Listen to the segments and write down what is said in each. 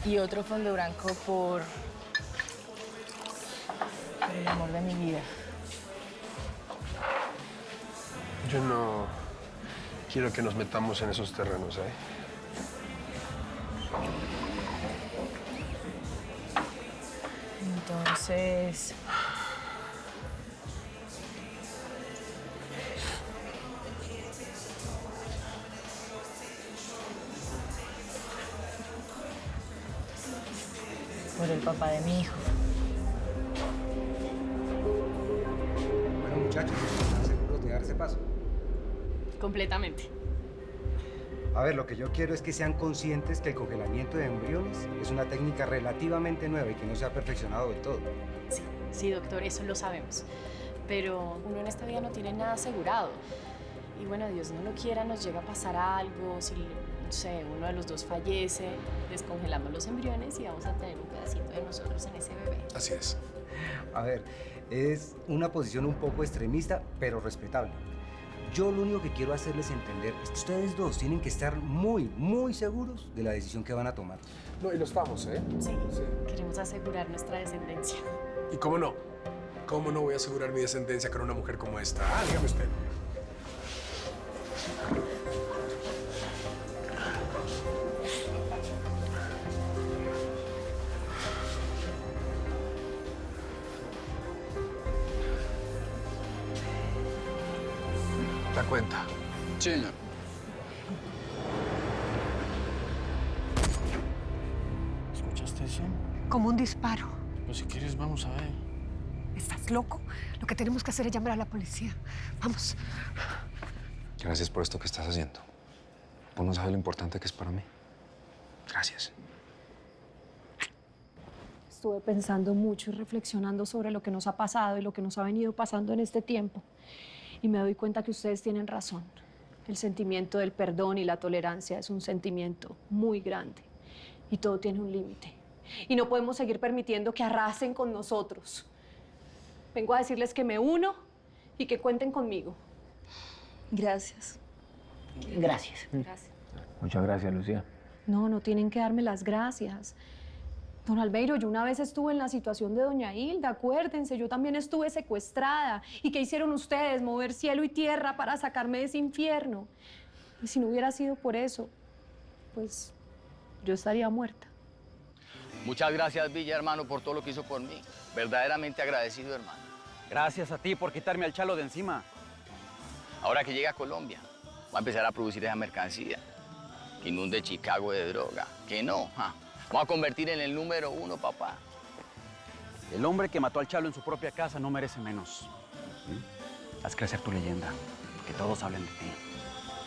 Y otro fondo blanco por el amor de mi vida. Yo no quiero que nos metamos en esos terrenos, ¿eh? Entonces... por el papá de mi hijo. Bueno, muchachos, ¿están seguros de dar ese paso? Completamente. A ver, lo que yo quiero es que sean conscientes que el congelamiento de embriones es una técnica relativamente nueva y que no se ha perfeccionado del todo. Sí, doctor, eso lo sabemos. Pero uno en esta vida no tiene nada asegurado. Y bueno, Dios no lo quiera, nos llega a pasar algo, si, no sé, uno de los dos fallece, descongelamos los embriones y vamos a tener un pedacito de nosotros en ese bebé. Así es. A ver, es una posición un poco extremista, pero respetable. Yo lo único que quiero hacerles entender es que ustedes dos tienen que estar muy seguros de la decisión que van a tomar. No, y lo estamos, ¿eh? Sí, queremos asegurar nuestra descendencia. ¿Y cómo no? ¿Cómo no voy a asegurar mi descendencia con una mujer como esta? Ah, dígame usted. La cuenta. Sí, señor. ¿Escuchaste eso? Como un disparo. Pues si quieres, vamos a ver. ¿Estás loco? Lo que tenemos que hacer es llamar a la policía. Vamos. Gracias por esto que estás haciendo. Vos no sabes lo importante que es para mí. Gracias. Estuve pensando mucho y reflexionando sobre lo que nos ha pasado y lo que nos ha venido pasando en este tiempo. Y me doy cuenta que ustedes tienen razón. El sentimiento del perdón y la tolerancia es un sentimiento muy grande. Y todo tiene un límite. Y no podemos seguir permitiendo que arrasen con nosotros. Vengo a decirles que me uno y que cuenten conmigo. Gracias. Gracias. Gracias. Muchas gracias, Lucía. No, no tienen que darme las gracias. Don Albeiro, yo una vez estuve en la situación de doña Hilda, acuérdense, yo también estuve secuestrada. ¿Y qué hicieron ustedes? Mover cielo y tierra para sacarme de ese infierno. Y si no hubiera sido por eso, pues yo estaría muerta. Muchas gracias, Villa, hermano, por todo lo que hizo por mí. Verdaderamente agradecido, hermano. Gracias a ti por quitarme al chalo de encima. Ahora que llega a Colombia, va a empezar a producir esa mercancía. Que inunde Chicago de droga. Que no, ja. Vamos a convertir en el número 1, papá. El hombre que mató al chalo en su propia casa no merece menos. Haz crecer tu leyenda. Que todos hablen de ti.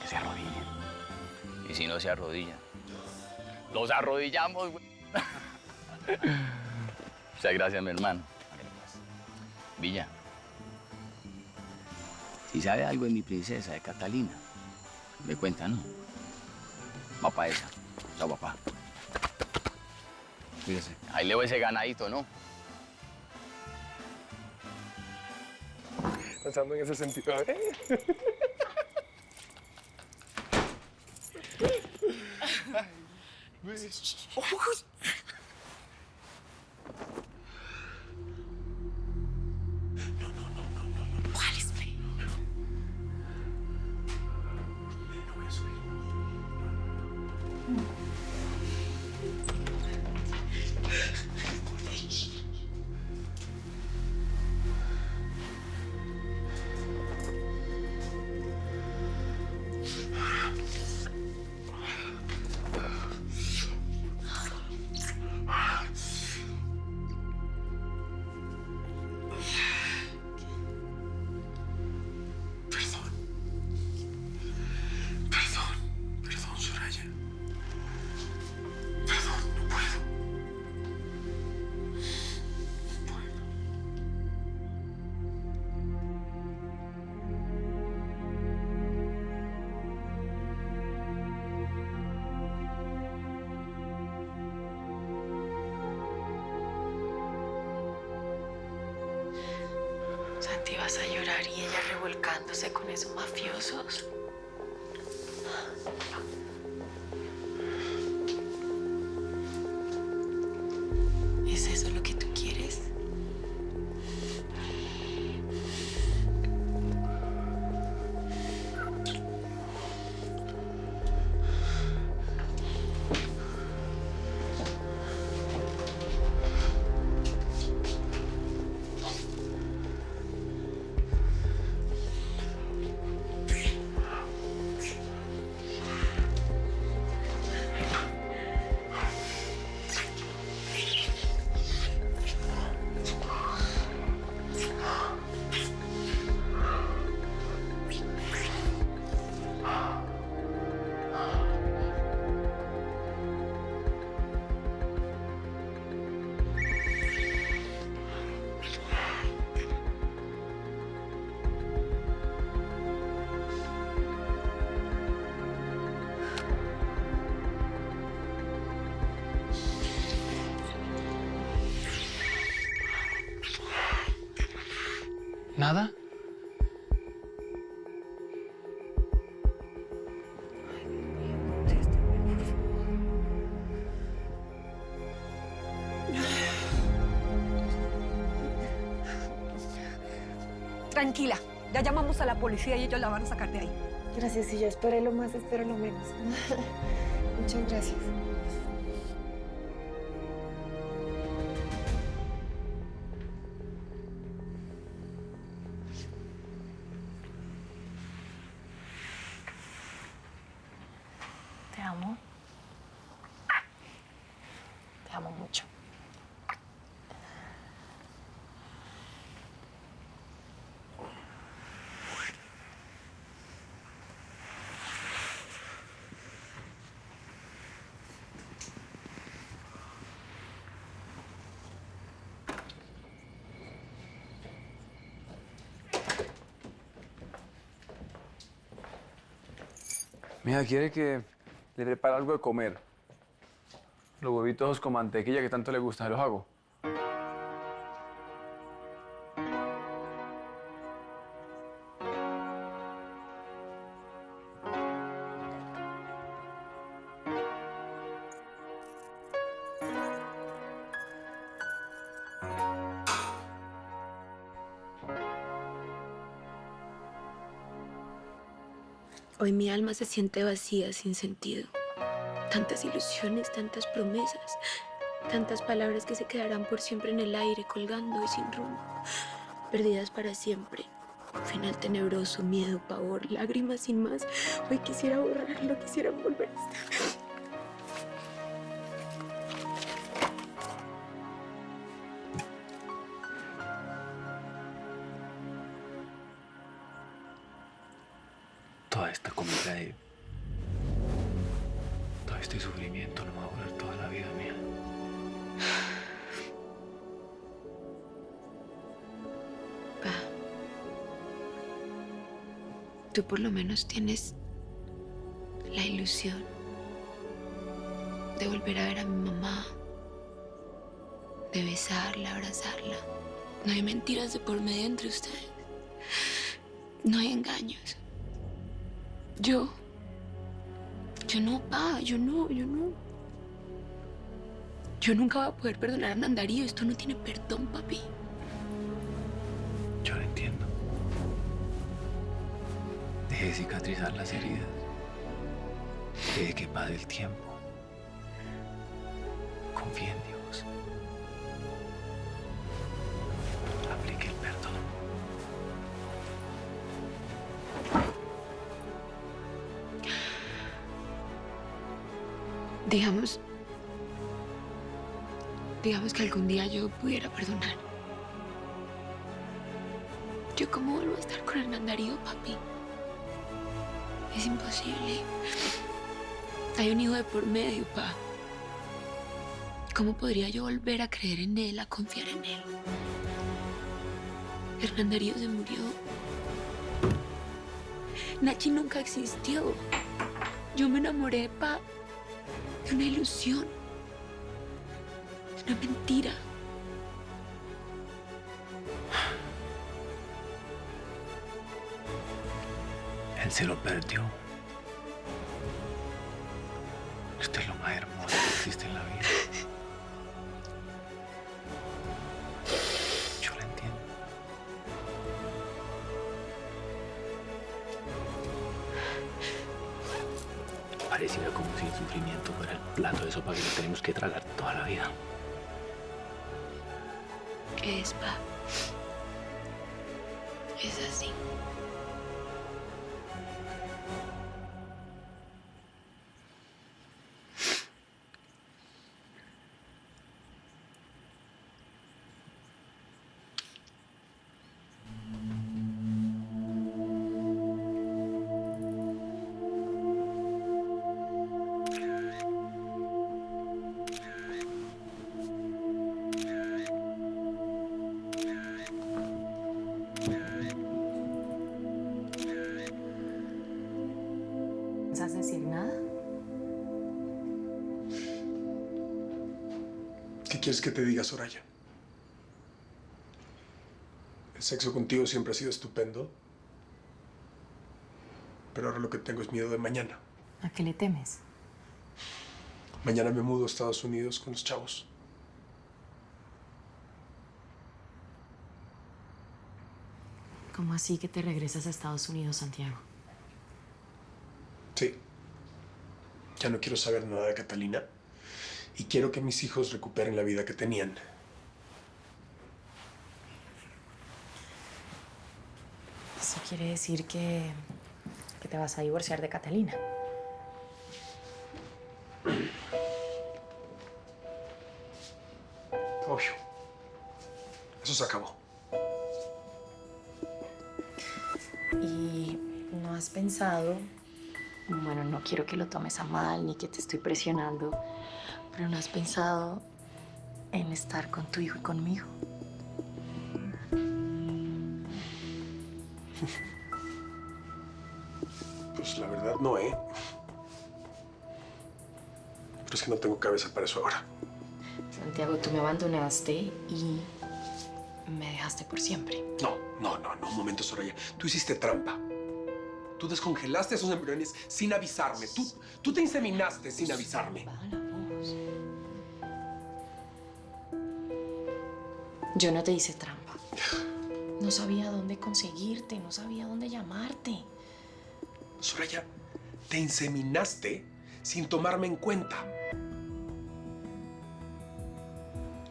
Que se arrodillen. Y si no se arrodillan, los arrodillamos, güey. Muchas gracias, mi hermano. Villa, si sabe algo de mi princesa, de Catalina, me cuenta, ¿no? Papá esa. Chao, papá. Cuídese. Ahí leo ese ganadito, ¿no? Pensando en ese sentido. Perdón, Soraya. Perdón, no puedo. No puedo. Santi, vas a llorar y ella revolcándose con esos mafiosos. ¿Nada? Tranquila, ya llamamos a la policía y ellos la van a sacar de ahí. Gracias, si yo esperé lo más, espero lo menos. Muchas gracias. Te amo. Te amo mucho. Mija, ¿quiere que le prepare algo de comer? Los huevitos con mantequilla que tanto le gustan, ¿se los hago? Hoy mi alma se siente vacía, sin sentido. Tantas ilusiones, tantas promesas, tantas palabras que se quedarán por siempre en el aire, colgando y sin rumbo, perdidas para siempre. Final tenebroso, miedo, pavor, lágrimas sin más. Hoy quisiera borrarlo, quisiera volver a estar. Toda esta comida de... todo este sufrimiento no va a durar toda la vida mía. Pa, tú por lo menos tienes la ilusión de volver a ver a mi mamá, de besarla, abrazarla. No hay mentiras de por medio entre ustedes. No hay engaños. Yo no, pa, yo no. Yo nunca voy a poder perdonar a Nandarío. Esto no tiene perdón, papi. Yo lo entiendo. Deje de cicatrizar las heridas. Deje que pase el tiempo. Confíe en Dios. Aplique el perdón. Digamos que algún día yo pudiera perdonar. ¿Yo cómo vuelvo a estar con Hernán Darío, papi? Es imposible. Hay un hijo de por medio, pa. ¿Cómo podría yo volver a creer en él, a confiar en él? Hernán Darío se murió. Nachi nunca existió. Yo me enamoré, pa, de una ilusión. Una mentira. Él se lo perdió. Usted es lo más hermoso que existe en la vida. Yo lo entiendo. Pareciera como si el sufrimiento fuera el plato de sopa que nos tenemos que tragar toda la vida. ¿Qué es, pa? Es así. ¿Piensas decir nada? ¿Qué quieres que te diga, Soraya? El sexo contigo siempre ha sido estupendo. Pero ahora lo que tengo es miedo de mañana. ¿A qué le temes? Mañana me mudo a Estados Unidos con los chavos. ¿Cómo así que te regresas a Estados Unidos, Santiago? Sí. Ya no quiero saber nada de Catalina. Y quiero que mis hijos recuperen la vida que tenían. Eso quiere decir que te vas a divorciar de Catalina. Obvio. Eso se acabó. ¿Y no has pensado? Bueno, no quiero que lo tomes a mal ni que te estoy presionando, pero ¿no has pensado en estar con tu hijo y conmigo? Pues la verdad no, ¿eh? Pero es que no tengo cabeza para eso ahora. Santiago, tú me abandonaste y me dejaste por siempre. No. Un momento, Soraya. Tú hiciste trampa. Tú descongelaste esos embriones sin avisarme. Tú te inseminaste sin avisarme. Baja la voz. Yo no te hice trampa. No sabía dónde conseguirte, no sabía dónde llamarte. Soraya, te inseminaste sin tomarme en cuenta.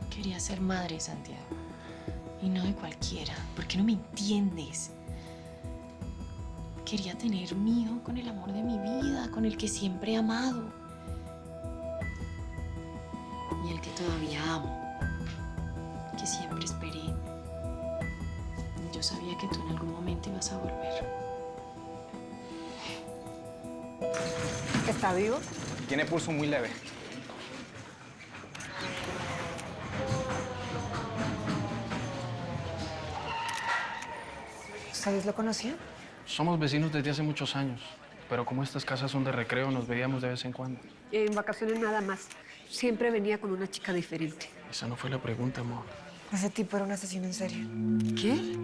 Quería ser madre, Santiago. Y no de cualquiera. ¿Por qué no me entiendes? Quería tener un hijo con el amor de mi vida, con el que siempre he amado. Y el que todavía amo. Que siempre esperé. Yo sabía que tú en algún momento ibas a volver. ¿Está vivo? Tiene pulso muy leve. ¿Ustedes lo conocían? Somos vecinos desde hace muchos años, pero como estas casas son de recreo, nos veíamos de vez en cuando. En vacaciones nada más. Siempre venía con una chica diferente. Esa no fue la pregunta, amor. Ese tipo era un asesino en serie. ¿Qué?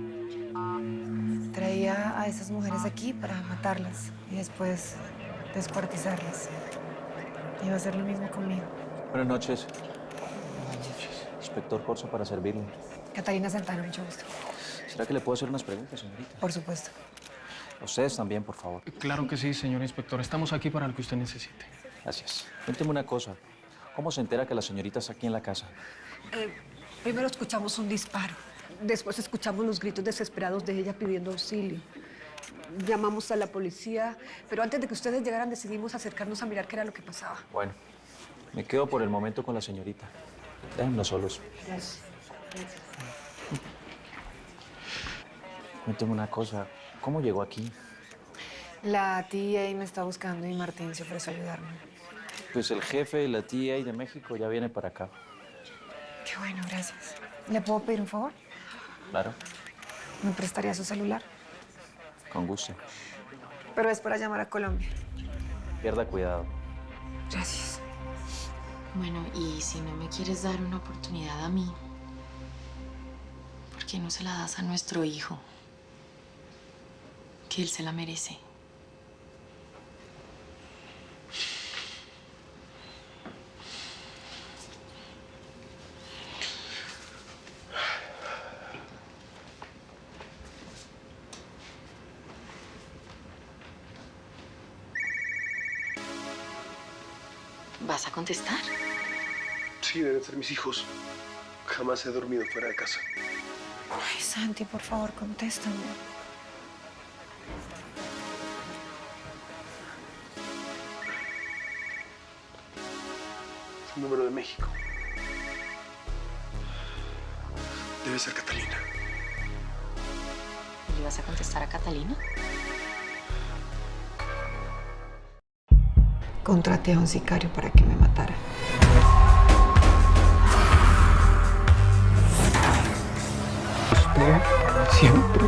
Traía a esas mujeres aquí para matarlas y después descuartizarlas. Iba a hacer lo mismo conmigo. Buenas noches. Inspector Corso para servirle. Catalina Santana, mucho gusto. ¿Será que le puedo hacer unas preguntas, señorita? Por supuesto. Ustedes también, por favor. Claro que sí, señor inspector. Estamos aquí para lo que usted necesite. Gracias. Cuénteme una cosa. ¿Cómo se entera que la señorita está aquí en la casa? Primero escuchamos un disparo. Después escuchamos los gritos desesperados de ella pidiendo auxilio. Llamamos a la policía, pero antes de que ustedes llegaran decidimos acercarnos a mirar qué era lo que pasaba. Bueno, me quedo por el momento con la señorita. Déjennos solos. Gracias. Cuénteme una cosa. ¿Cómo llegó aquí? La TIA me está buscando y Martín se ofreció a ayudarme. Pues el jefe de la TIA de México ya viene para acá. Qué bueno, gracias. ¿Le puedo pedir un favor? Claro, ¿Me prestaría su celular? con gusto. Pero es para llamar a Colombia. Pierda cuidado. Gracias. Bueno, y si no me quieres dar una oportunidad a mí, ¿por qué no se la das a nuestro hijo? Que él se la merece. ¿Vas a contestar? Sí, deben ser mis hijos. Jamás he dormido fuera de casa. Ay, Santi, por favor, contéstame. Es un número de México. Debe ser Catalina. ¿Le vas a contestar a Catalina? Contraté a un sicario para que me matara. Siempre